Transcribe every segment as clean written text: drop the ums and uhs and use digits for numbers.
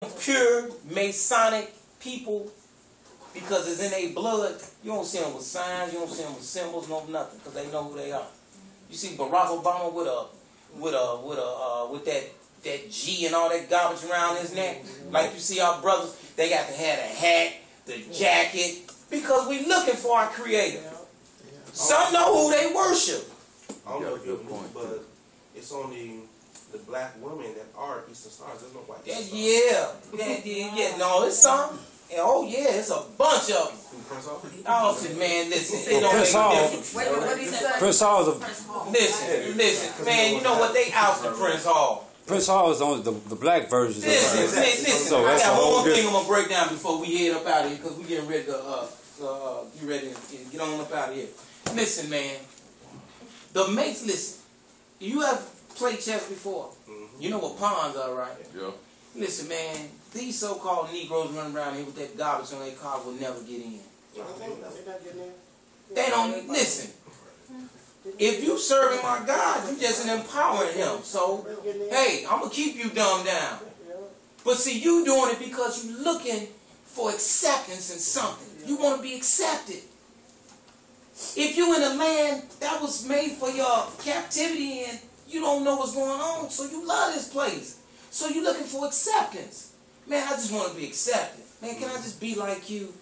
pure Masonic people, because it's in their blood. You don't see them with signs, you don't see them with symbols, no nothing, because they know who they are. You see Barack Obama with that G and all that garbage around his neck. Like you see our brothers, they got to have the hat, the jacket, because we looking for our Creator. Some know who they worship. I don't know if you're blue, but it's only the black women that are Eastern Stars. There's no white Stars. Yeah. No, it's some. Oh yeah, it's a bunch of them. Oh man, listen, it don't make a difference. Wait, what did he say? Prince Hall is a... Listen, man, you know what? They out for Prince Hall. Prince Hall is on the black version. Listen, So I that's got a one whole more thing different... I'm gonna break down before we head up out of here, because we getting ready to get on up out of here. Listen, man, the mates. Listen, you have played chess before. You know what pawns are, right? Yeah. Listen, man, these so-called Negroes running around here with that garbage on their car will never get in. They don't listen. If you serving my God, you just empowering him. So, hey, I'm gonna keep you dumbed down. But see, you doing it because you looking for acceptance in something. You want to be accepted. If you in a land that was made for your captivity and you don't know what's going on, so you love this place. So you're looking for acceptance. Man, I just want to be accepted. Man, can I just be like you?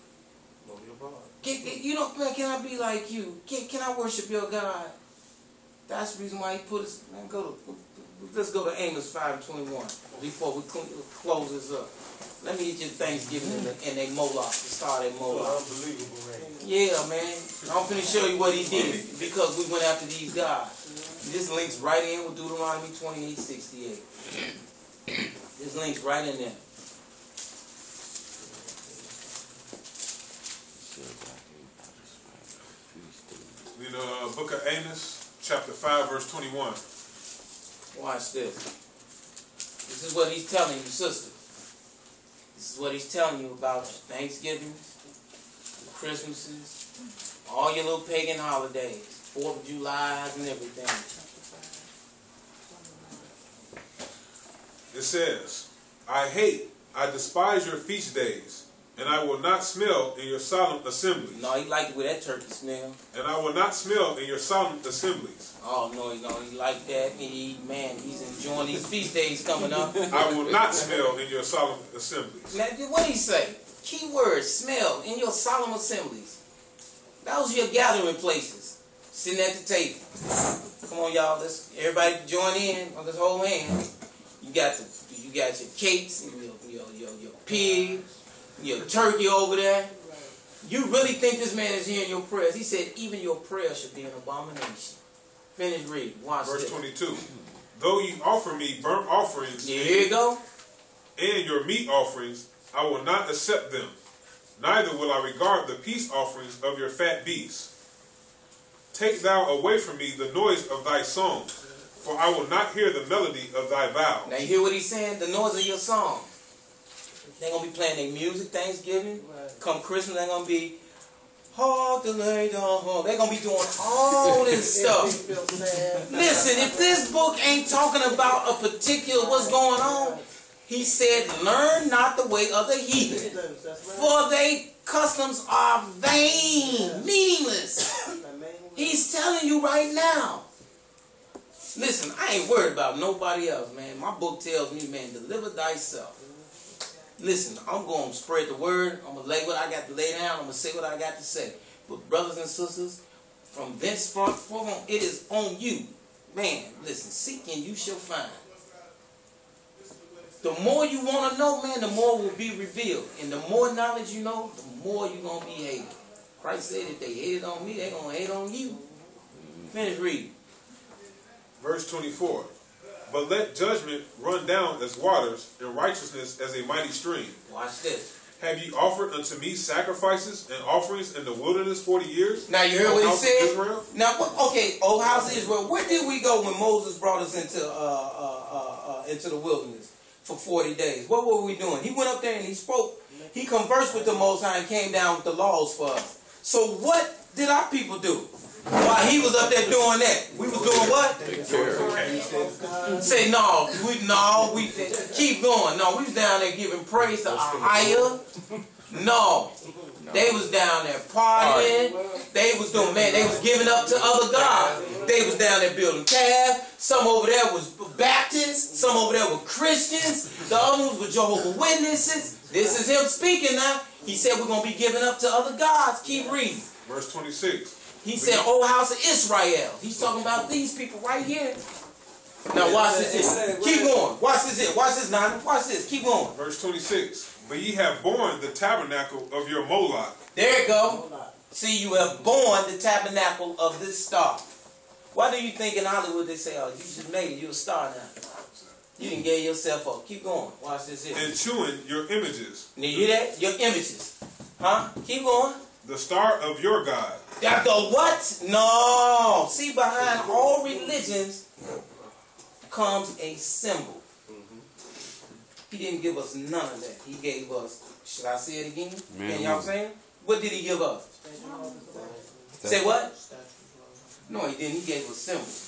Man, can I be like you? Can I worship your God? That's the reason why he put us. Man, let's go to Amos 5:21 before we close this up. Let me get you Thanksgiving and a Moloch, the start at Moloch. Unbelievable, man. Yeah, man. I'm finna show you what he did because we went after these guys. This links right in with Deuteronomy 28:68. This links right in there. In the book of Amos, chapter 5, verse 21. Watch this. This is what he's telling you, sister. This is what he's telling you about Thanksgivings, Christmases, all your little pagan holidays, 4th of July and everything. It says, I despise your feast days, and I will not smell in your solemn assemblies. No, he liked it with that turkey smell. And I will not smell in your solemn assemblies. Oh, no, he don't. He like that. He's enjoying these feast days coming up. I will not smell in your solemn assemblies. Now, what did he say? Key word, smell, in your solemn assemblies. Those are your gathering places, sitting at the table. Come on, y'all. Let's everybody join in on this whole hand. You got your cakes and your pig, your turkey over there. You really think this man is hearing your prayers? He said, even your prayer should be an abomination. Finish reading. Watch Verse this. 22. Though you offer me burnt offerings Here you go. and your meat offerings, I will not accept them. Neither will I regard the peace offerings of your fat beasts. Take thou away from me the noise of thy song, for I will not hear the melody of thy vows. Now you hear what he's saying? The noise of your song. They're going to be playing their music Thanksgiving. Come Christmas, they're going to be, hark the lady on home. They're going to be doing all this stuff. Listen, if this book ain't talking about a particular what's going on, he said, learn not the way of the heathen, for their customs are vain, meaningless. He's telling you right now. Listen, I ain't worried about nobody else, man. My book tells me, man, deliver thyself. Listen, I'm going to spread the word. I'm going to lay what I got to lay down. I'm going to say what I got to say. But brothers and sisters, from thenceforth on, it is on you. Man, listen, seek and you shall find. The more you want to know, man, the more will be revealed. And the more knowledge you know, the more you're going to be hated. Christ said if they hated on me, they're going to hate on you. Finish reading. Verse 24. But let judgment run down as waters, and righteousness as a mighty stream. Watch this. Have ye offered unto me sacrifices and offerings in the wilderness 40 years? Now you heard what he said? Israel? Now, okay, O house of Israel, where did we go when Moses brought us into the wilderness for 40 days? What were we doing? He went up there and he spoke. He conversed with the Most High and came down with the laws for us. So what did our people do? While he was up there doing that, we was doing what? Say no, we keep going. No, we was down there giving praise to our higher. No, they was down there partying. They was doing, man, they was giving up to other gods. They was down there building calves. Some over there was Baptists. Some over there were Christians. The other ones were Jehovah's Witnesses. This is him speaking now. He said we're going to be giving up to other gods. Keep reading. Verse 26. He said, O house of Israel. He's talking about these people right here. Now watch this here. Keep going. Watch this here. Watch this, Nana. Watch this. Keep going. Verse 26. But ye have borne the tabernacle of your Moloch. There you go. See, you have borne the tabernacle of this star. Why do you think in Hollywood they say, oh, you just made it. You're a star now. You didn't get yourself up. Keep going. Watch this here. And chewing your images. Now, you hear that? Your images. Huh? Keep going. The star of your God. That the what? No. See, behind all religions comes a symbol. He didn't give us none of that. He gave us, should I say it again? Can y'all say it? What did he give us? Say what? No, he didn't. He gave us symbols.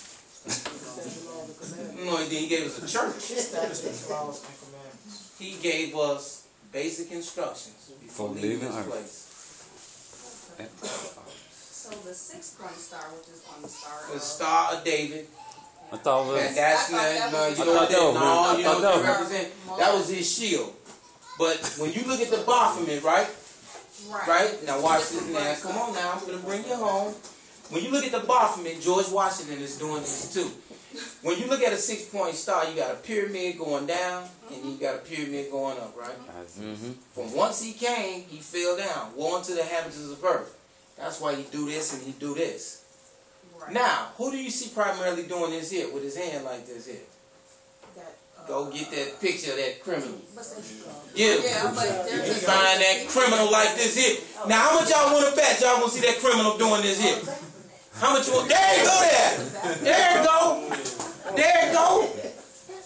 No, he didn't. He gave us a church. He gave us basic instructions before leaving this place. So the 6-point star, which is on the star The Star of David. I thought it was. And that's not, no, you know what that represent? That was his shield. But when you look at the Baphomet, right? Right? Now watch this now. Come on now, I'm going to bring you home. When you look at the Baphomet, George Washington is doing this too. When you look at a 6-point star, you got a pyramid going down, and you got a pyramid going up, right? From once he came, he fell down. Woe unto the inhabitants of earth. That's why he do this and he do this. Now, who do you see primarily doing this here with his hand like this here? Go get that picture of that criminal. Yeah, you find that criminal like this here. Now, how much y'all want to bet y'all want to see that criminal doing this here? How much you want? There you go there. There you go. There you go.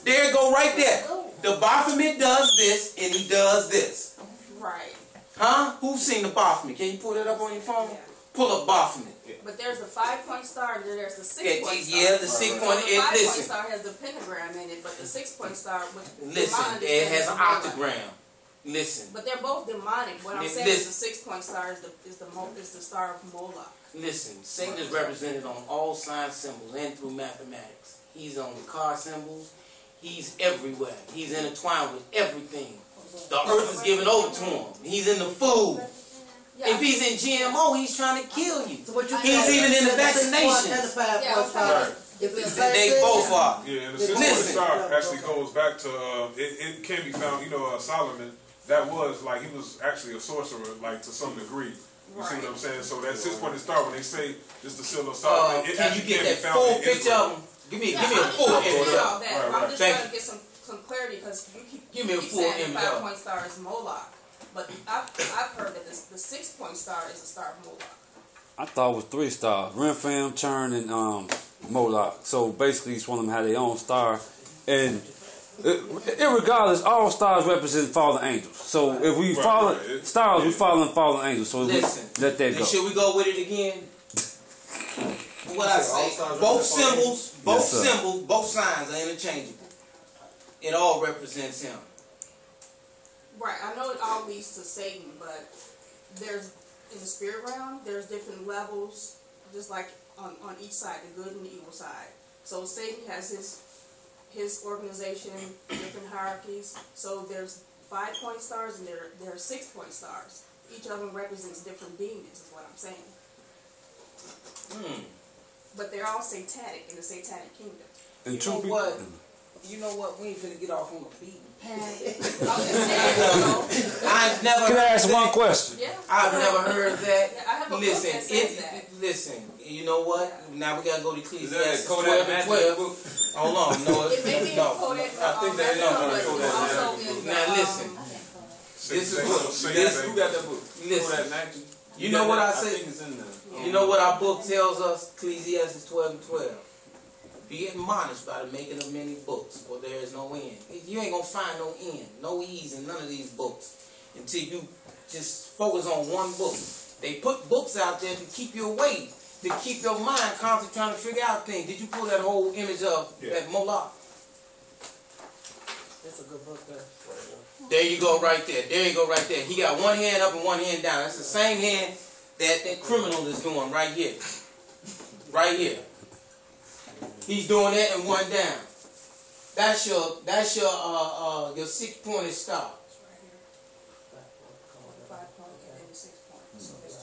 There you go right there. The Baphomet does this and he does this. Right. Huh? Who's seen the Baphomet? Can you pull that up on your phone? Pull up Baphomet. But there's a 5-point star and then there's the 6-point star. Yeah, the 6-point. So the 5-point star has the pentagram in it, but the 6-point star, listen, it has an octagram. Listen. But they're both demonic. What I'm saying is the 6-point star is the star of Moloch. Listen, Satan is represented on all sign symbols and through mathematics. He's on the car symbols. He's everywhere. He's intertwined with everything. The earth is given over to him. He's in the food. Yeah. If he's in GMO, he's trying to kill you. So he's even in the vaccinations. They both are. Yeah, and the 6-point star actually goes back to, it can be found, Solomon, that was, like, he was actually a sorcerer, like, to some degree. You see what I'm saying? So that 6-point star, when they say this the seal of Solomon, it can you get that full picture of him? Give me a full image of him. I'm just trying to get some clarity because you keep saying the 5-point star is Moloch. But I've heard that the 6-point star is the star of Moloch. I thought it was 3 stars. Renfam, Churn, and Moloch. So basically each one of them had their own star. And irregardless, all stars represent fallen angels. So if we follow stars, we follow fallen angels. So listen, let that go. Should we go with it again? What I say, both symbols, both signs are interchangeable. It all represents him. Right, I know it all leads to Satan, but there's, in the spirit realm, there's different levels, just like on each side, the good and the evil side. So Satan has his organization, different hierarchies. So there's 5-point stars and there are 6-point stars. Each of them represents different demons, is what I'm saying. But they're all satanic in the satanic kingdom. And you know what? We ain't finna get off on a beat. I've never. Can I ask one question? Yeah. I've never heard that. Yeah, I have a book that says that. Listen. You know what? Now we gotta go to Ecclesiastes 12 and 12. Hold on, no, it may be no. Kodak, I think that now listen. This is what. Who got that book? Listen. You know what I say? You know what our book tells us? Ecclesiastes 12 and 12. Be admonished by the making of many books, for there is no end. You ain't gonna find no end, no ease in none of these books until you just focus on one book. They put books out there to keep you away. to keep your mind constantly trying to figure out things. Did you pull that whole image of that Moloch? That's a good book there. There you go right there. There you go right there. He got one hand up and one hand down. That's the same hand that criminal is doing right here. Right here. He's doing that and one down. That's your 6-pointed star. 5 points and then 6 points. So there's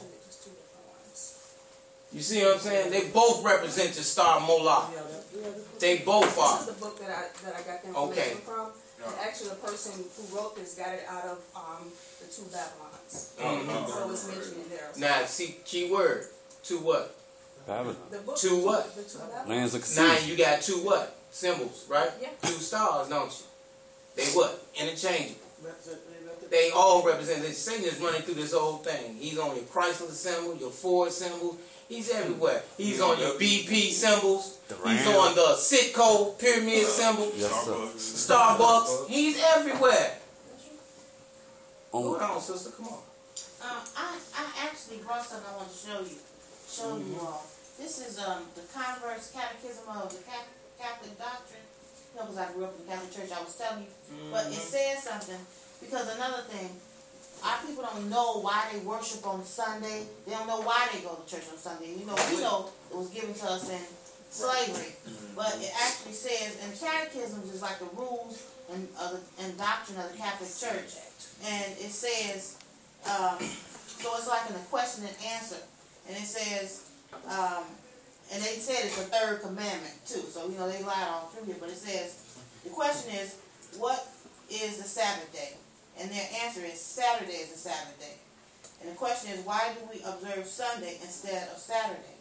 two different ones. You see what I'm saying? They both represent the star Moloch. They both are. This is the book that I got the information from. And actually, the person who wrote this got it out of the 2 Babylons. So it's mentioned in there. Now, see, key word. 2 what? Babylon. The book, 2 what? The 2 Babylons. Lands of Now confusion. you got 2 what? Symbols, right? Yeah. 2 stars, don't you? They what? Interchangeable. They all represent. Satan is running through this whole thing. He's on your Chrysler symbol, your Ford symbol. He's everywhere. He's on your BP symbols. He's on the Citco pyramid symbol. Yes, sir. Starbucks. He's everywhere. Go On, on, sister. Come on. I actually brought something I want to show you all. This is the Converse Catechism of the Catholic Doctrine. Because I grew up in the Catholic Church, I was telling you. But it says something, because another thing, our people don't know why they worship on Sunday. They don't know why they go to church on Sunday. You know, we know it was given to us in slavery. But it actually says, and catechisms is like the rules and doctrine of the Catholic Church. And it says, so it's like in a question and answer. And it says, and they said it's the 3rd commandment too. So, you know, they lied all through here. But it says, the question is, what is the Sabbath day? And their answer is, Saturday is the Sabbath day. And the question is, why do we observe Sunday instead of Saturday?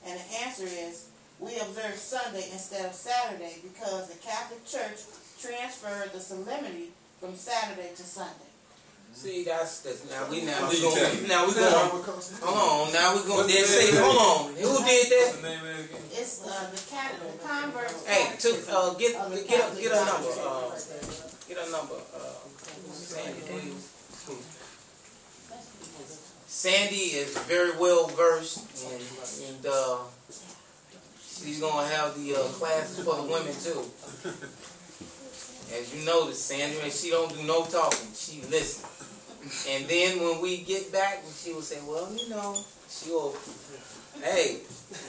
And the answer is, we observe Sunday instead of Saturday because the Catholic Church transferred the solemnity from Saturday to Sunday. See, that's now we going. Hold on, now we're going. They say, hold on. Who did that? It's the Converse. Hey, get a number. Get a number. Sandy, please. Sandy is very well versed, and she's gonna have the classes for the women too. As you notice, Sandy, she don't do no talking. She listens. And then when we get back, she will say, well, you know, she'll, hey,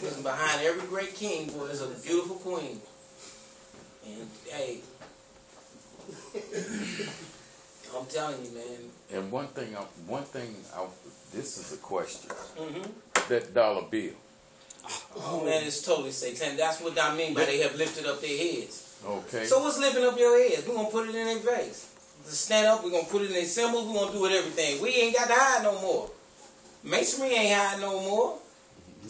listen, behind every great king, boy, there's a beautiful queen. And, hey, I'm telling you, man. And one thing, this is a question. Mm-hmm. That dollar bill. Oh, man, it's totally satanic. That's what I mean by they have lifted up their heads. Okay. So what's lifting up your heads? We're going to put it in their face. To stand up, we're going to put it in their symbols, we're going to do it everything. We ain't got to hide no more. Masonry ain't hide no more.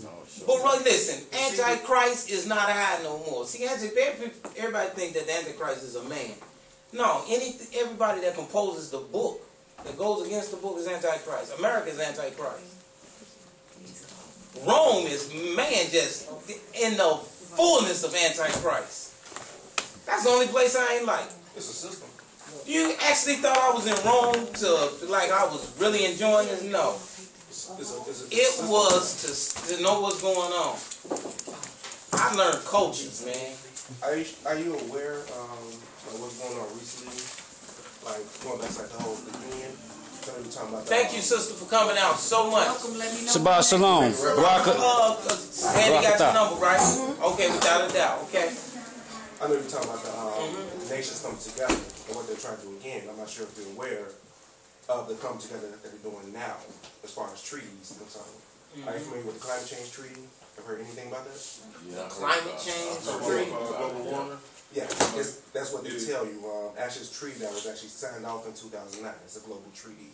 No, sure. But right, listen, Antichrist is not hide no more. See, everybody thinks that the Antichrist is a man. No, everybody that composes the book, that goes against the book is Antichrist. America is Antichrist. Rome is man just in the fullness of Antichrist. That's the only place I ain't like. It's a system. You actually thought I was in Rome like I was really enjoying this? No. It was to know what's going on. I learned cultures, man. Are you aware of what's going on recently? Like going back to like the whole union. Thank you, sister, for coming out so much. Welcome, let me know. Shabbat Shalom. Sandy got your number, right? Okay, without a doubt. Okay. I know you're talking about the nations coming together and what they're trying to do again. I'm not sure if you're aware of the come together that they're doing now as far as treaties concerned. Are you familiar with the climate change treaty? Have heard anything about that? Yeah. Climate change treaty? Global warming? Yeah, that's what they tell you. Actually, it's a treaty that was actually signed off in 2009. It's a global treaty.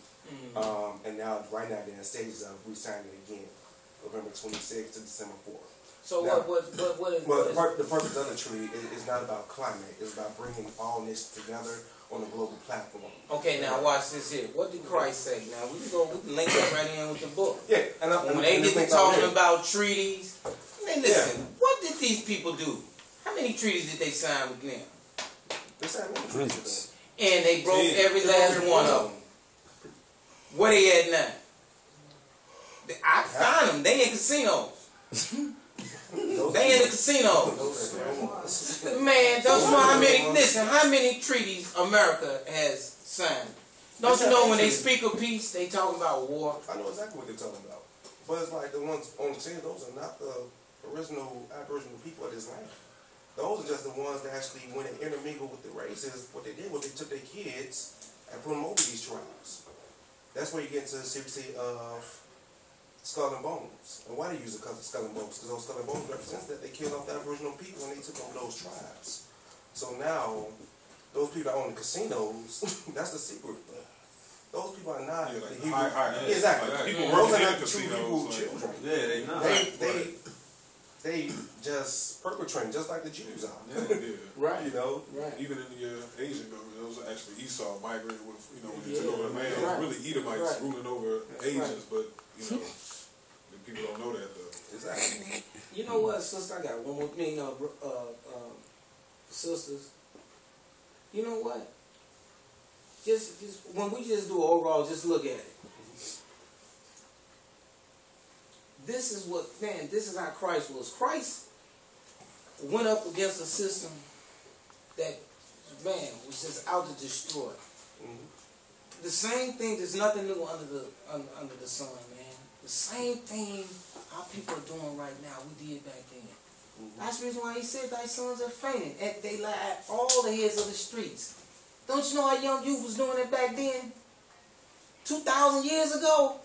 And now, right now, they're in stages of re-signing it again, November 26th to December 4th. So now, what is... Well, the purpose of the treaty is not about climate. It's about bringing all nations together on a global platform. Okay, now watch this here. What did Christ say? Now, we can link that right in with the book. Yeah. When they get to talking about treaties, man, listen, what did these people do? How many treaties did they sign with them? They signed many treaties. And they broke every last one of them. Where they at now? I find them. They in casinos. They in the casino. Man, don't you know how many, listen, how many treaties America has signed? Don't you know when they speak of peace, they talking about war? I know exactly what they're talking about. But it's like the ones on the scene, those are not the original Aboriginal people of this land. Those are just the ones that actually, when they intermingle with the races, what they did was they took their kids and put them over these tribes. That's where you get into the secrecy of skull and bones. And why they use the skull and bones? Because those skull and bones represents that they killed off the Aboriginal people when they took over those tribes. So now, those people that own the casinos, that's the secret. Those people are not Yeah, like the Hebrew. high Exactly. people Those are working in not the true casinos, Hebrew like- children. Yeah, they not. They just perpetrate just like the Jews are. Yeah. Right. You know? Right. Even in the Asian government, those are actually Esau migrated with, when they Yeah, took over the land. It right. was really Edomites Right. ruling over That's Asians, but, the people don't know that, though. Exactly. You know what, sister? I got one more thing, sisters. You know what? Just when we just do overall, just look at it. This is what, man, this is how Christ was. Christ went up against a system that, man, was just out to destroy. The same thing, there's nothing new under the sun, man. The same thing our people are doing right now, we did back then. That's the reason why he said thy sons are fainting. And they lie at all the heads of the streets. Don't you know how young youth was doing it back then? 2,000 years ago?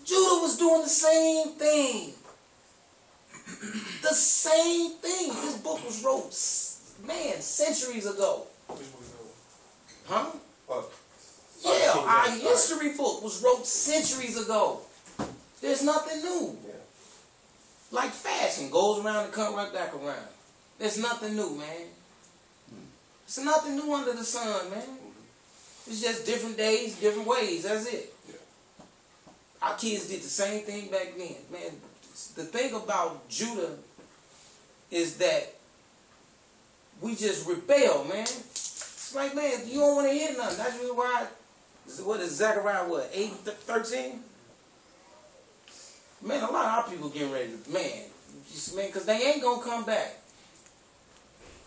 Judah was doing the same thing. The same thing. This book was wrote, man, centuries ago. Huh? Yeah, our history book was wrote centuries ago. There's nothing new. Like fashion, goes around and comes right back around. There's nothing new, man. There's nothing new under the sun, man. It's just different days, different ways. That's it. Our kids did the same thing back then. Man, the thing about Judah is that we just rebel, man. It's like, man, you don't want to hear nothing. That's really why, what is Zechariah, 8:13? Man, a lot of our people getting ready to, man, because they ain't going to come back.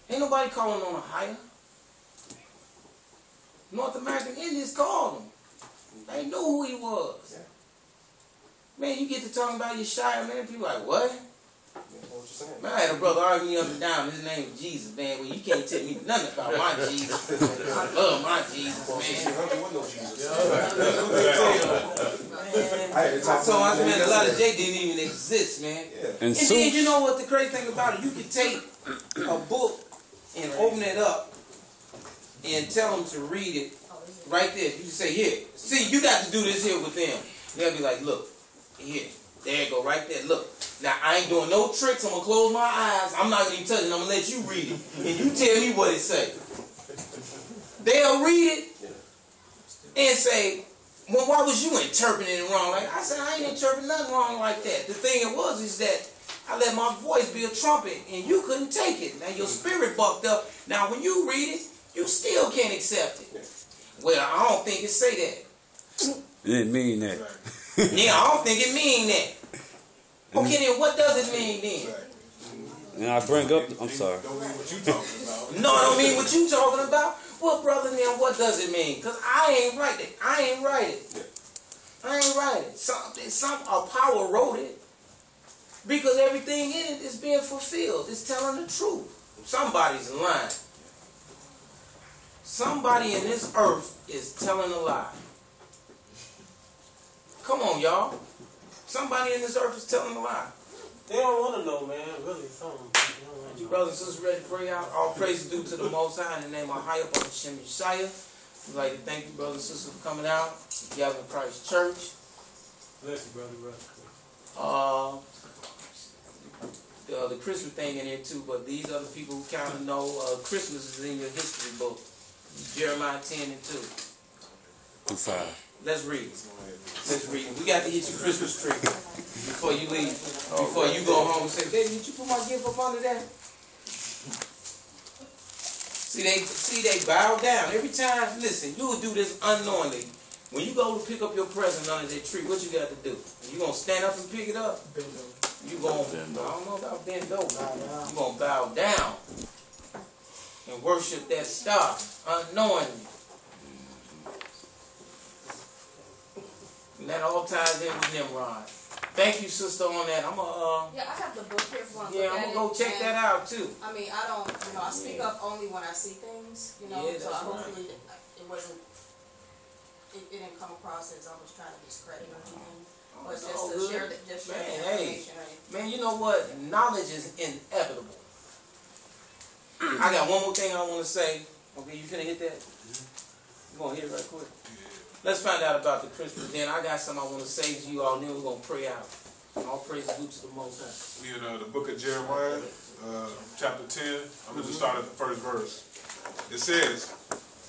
Ain't nobody calling on a higher. North American Indians called him. They knew who he was. Man, you get to talking about Yeshua, man, people like, what? Man, I had a brother arguing up and down. His name is Jesus, man. Well, you can't tell me nothing about my Jesus. I love my Jesus, man. I mean, a lot of J didn't even exist, man. And then you know what the crazy thing about it? You can take a book and open it up and tell them to read it right there. You can say, here. See, you got to do this here with them. They'll be like, look, here. There you go, right there. Look. Now, I ain't doing no tricks. I'm going to close my eyes. I'm not going to even touch it. I'm going to let you read it. And you tell me what it say. They'll read it and say, well, why was you interpreting it wrong? Like I said, I ain't interpreting nothing wrong like that. The thing it was is that I let my voice be a trumpet and you couldn't take it. Now, your spirit bucked up. Now, when you read it, you still can't accept it. Well, I don't think it say that. It didn't mean that. Yeah, I don't think it mean that. Okay, then what does it mean then? And I bring up, I'm sorry. Don't mean what you talking about. No, I don't mean what you talking about. Well, brother, then what does it mean? Because I ain't write it. I ain't write it. A power wrote it. Because everything in it is being fulfilled. It's telling the truth. Somebody's lying. Somebody in this earth is telling a lie. Come on, y'all. Somebody in this earth is telling a lie. They don't want to know, man. Really, something. You brothers and sisters ready to pray out? All praise is due to the Most High in the name of High up on Hashem Yeshaya. We'd like to thank you, brothers and sisters, for coming out. Gathering Christ Church. Bless you, brother. The Christmas thing in here too, but these other people who kind of know Christmas is in your history book. Jeremiah 10 and 2. I'm 5. Let's read. Let's read. We got to get your Christmas tree before you leave. Before you go home and say, baby, did you put my gift up under that? See, they bow down. Every time, listen, you will do this unknowingly. When you go to pick up your present under that tree, what you got to do? You going to stand up and pick it up? You gonna, I don't know about bend over. You gonna bow down and worship that star unknowingly. And that all ties in with Nimrod. Thank you, sister, on that. I'm gonna yeah, I have the book here if you want to yeah, look I'm at gonna go it, check and, that out too. I mean, I don't, I speak up only when I see things, Yeah, so that's hopefully it wasn't, it didn't come across as I was trying to discredit or anything. But It's just all to good. share the Man, hey. information. Man, you know what? Knowledge is inevitable. I got one more thing I want to say. Okay, you finna hit that? You gonna hit it right quick? Let's find out about the Christmas. Then I got something I want to say to you all. Then we're gonna pray out. All praise due to the Most High. We in the book of Jeremiah, chapter 10. I'm going to start at the first verse. It says,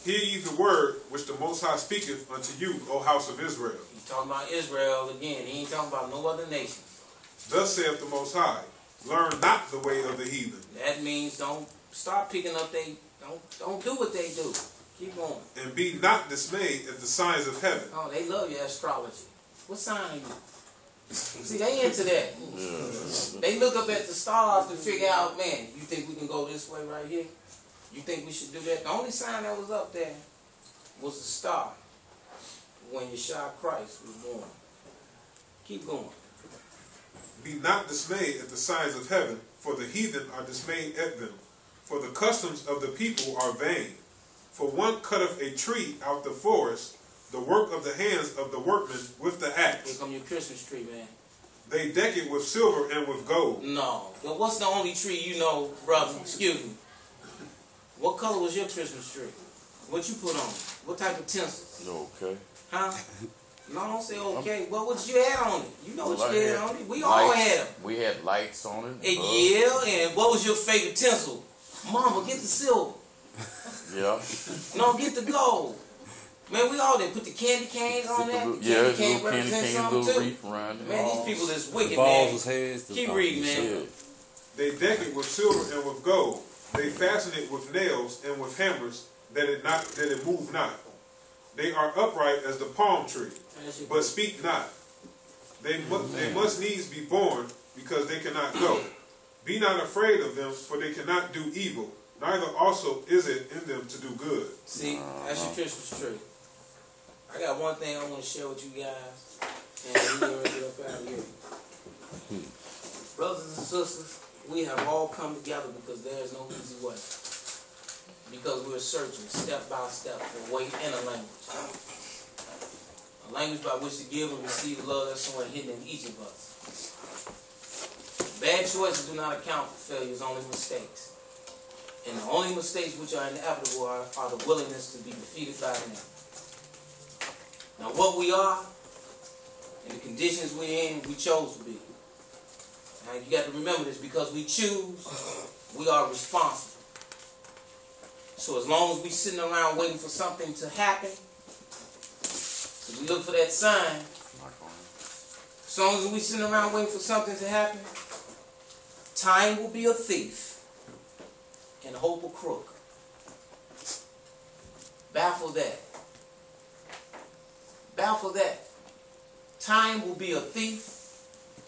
"Hear ye the word which the Most High speaketh unto you, O house of Israel. He's talking about Israel again. He ain't talking about no other nation. Thus saith the Most High, learn not the way of the heathen, That means don't start picking up don't do what they do. Keep going. and be not dismayed at the signs of heaven." Oh, they love your astrology. What sign are you? See, they into that. They look up at the stars to figure out, man, you think we can go this way right here? You think we should do that? The only sign that was up there was the star when Yeshua Christ was born. Keep going. "Be not dismayed at the signs of heaven, for the heathen are dismayed at them. For the customs of the people are vain. For one cutteth a tree out the forest, the work of the hands of the workmen with the Here axe. come your Christmas tree, man. They deck it with silver and with gold." No. But what's the only tree you know, brother? Excuse me. What color was your Christmas tree? What you put on it? What type of tinsel? Okay. Huh? No, don't say okay. Well, what you had on it? You know what Well, you I had had on it. We all had them. We had lights on it. Yeah, and what was your favorite tinsel? Mama, get the silver. Yeah. No, get the gold. Man, we all did. Put the candy canes on that. The Yeah, candy cane little candy represents cane, something little too. wreath around it. Man, these people is wicked, The balls man. was heads. The Keep reading, man. Yeah. They deck it with silver and with gold. They fasten it with nails and with hammers, that it move not. They are upright as the palm tree, but speak not. They must needs be born, because they cannot go. Be not afraid of them, for they cannot do evil. Neither also is it in them to do good." See, that's your Christmas tree. I got one thing I want to share with you guys, and we're going to get up out of here. Brothers and sisters, we have all come together because there is no easy way. Because we're searching step by step for a way and a language. A language by which to give and receive the love that's somewhere hidden in each of us. Bad choices do not account for failures, only mistakes. And the only mistakes which are inevitable are the willingness to be defeated by them. Now what we are, and the conditions we're in, we chose to be. Now you got to remember this, because we choose, we are responsible. So as long as we sitting around waiting for something to happen, so we look for that sign, as long as we sitting around waiting for something to happen, time will be a thief and hope a crook. Baffle that. Baffle that. Time will be a thief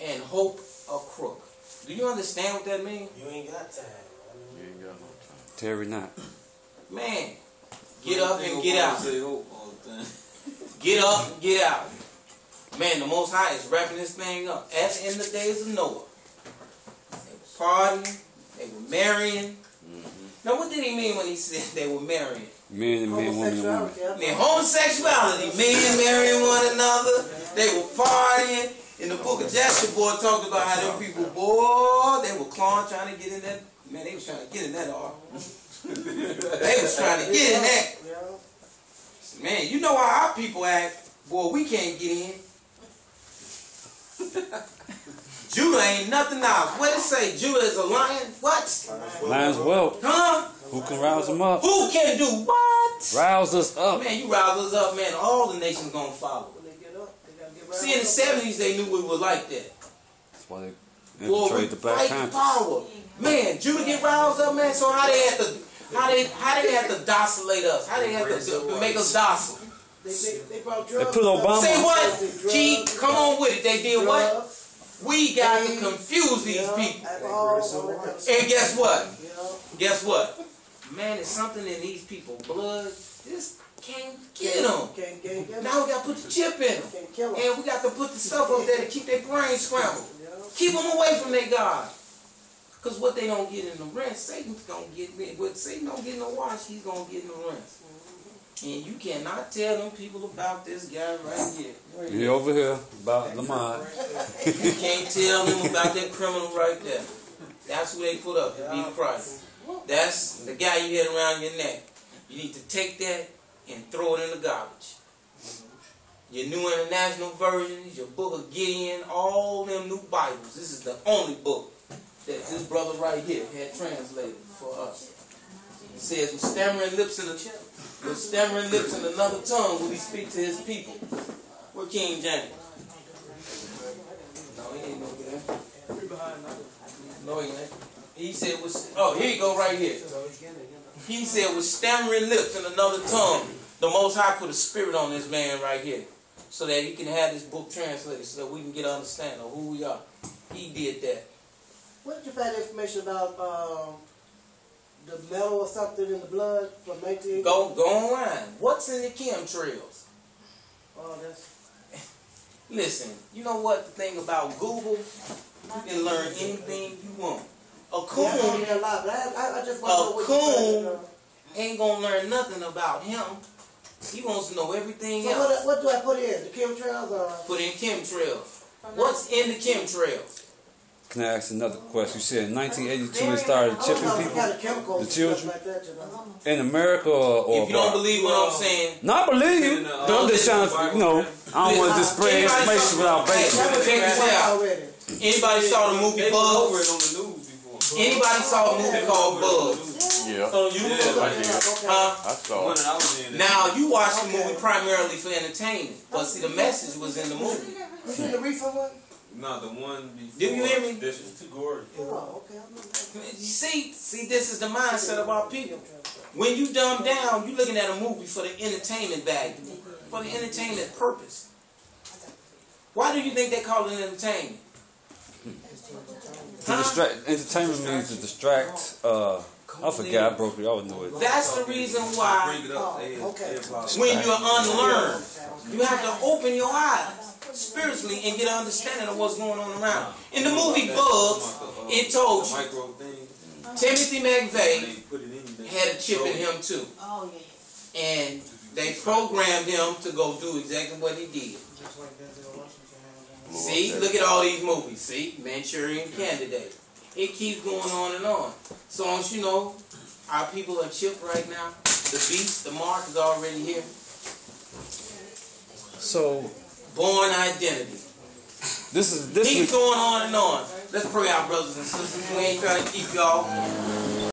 and hope a crook. Do you understand what that means? You ain't got time. You ain't got no time. Terry not. Man, get up and get out. Get up and get out. Man, the Most High is wrapping this thing up. As in the days of Noah. They were partying. They were marrying. Now, what did he mean when he said they were marrying? Men and men, women and women. Man, homosexuality. Men marrying one another. They were partying. In the book of Joshua, boy, talked about how them people, boy, they were clawing, trying to get in that. Man, they was trying to get in that ark. They was trying to get in that. Man, you know how our people act. Boy, we can't get in. Judah ain't nothing else. What it say? Judah is a lion? What? Lion's whelp. Huh? Who can rouse them up? Who can do what? Rouse us up. Man, you rouse us up, man. All the nations gonna follow. See, in the 70s, they knew we were like that. That's why they Boy, we infiltrated the Black fight Panthers. power. Man, Judah get roused up, man. So how they have to docilate us? How they have to make us docile? They brought They drugs. put Obama. Say what? Keep, come on with it. They did what? We got to confuse these people. And guess what? Guess what? Man, there's something in these people's blood. This can't get them. Now we got to put the chip in them. And we got to put the stuff up there to keep their brain scrambled. Keep them away from their God. Because what they don't get in the rinse, Satan's going to get me. What Satan don't get in the wash, he's going to get in the rinse. And you cannot tell them people about this guy right here. He over here about Lamont. You can't tell them about that criminal right there. That's who they put up to be Christ. That's the guy you had around your neck. You need to take that and throw it in the garbage. Your New International Versions, your Book of Gideon, all them new Bibles. This is the only book that this brother right here had translated for us. It says, with stammering lips in another tongue will he speak to his people. Where King James? No, he ain't no good. No, he ain't. He said, oh, here you go right here. He said, with stammering lips in another tongue, the Most High put a spirit on this man right here, so that he can have this book translated, so that we can get an understanding of who we are. He did that. What did you find information about the metal or something in the blood from 1980? Go online. What's in the chemtrails? Oh, that's... Listen, you know what the thing about Google? You can learn anything you want. A coon, ain't gonna learn nothing about him. He wants to know everything else. So what do I put in? The chemtrails or? Put in chemtrails. What's in the chemtrails? Can I ask another question? You said in 1982 they started chipping people, the children, in America or if you don't believe what I'm saying. No, I believe you. I'm just trying to, I don't want to just spread information without base. Check this out. Anybody saw the movie Bugs? Anybody saw a movie called Bugs? Yeah. So you I saw it. Now you watched the movie primarily for entertainment, but see the message was in the movie. You seen the recent one? No, the one before. Do you hear me? This was too gory. Oh, okay. You see, this is the mindset of our people. When you dumb down, you're looking at a movie for the entertainment value, for the entertainment purpose. Why do you think they call it entertainment? To distract, entertainment means to distract. I forgot. I broke it. I would know it. That's the reason why. When you're unlearned, you have to open your eyes spiritually and get an understanding of what's going on around. In the movie Bugs, it told you Timothy McVeigh had a chip in him too, and they programmed him to go do exactly what he did. See, look at all these movies. See, Manchurian Candidate. It keeps going on and on. So, don't you know, our people are chipped right now. The beast, the mark is already here. So, born identity. This keeps going on and on. Let's pray, our brothers and sisters. We ain't trying to keep y'all.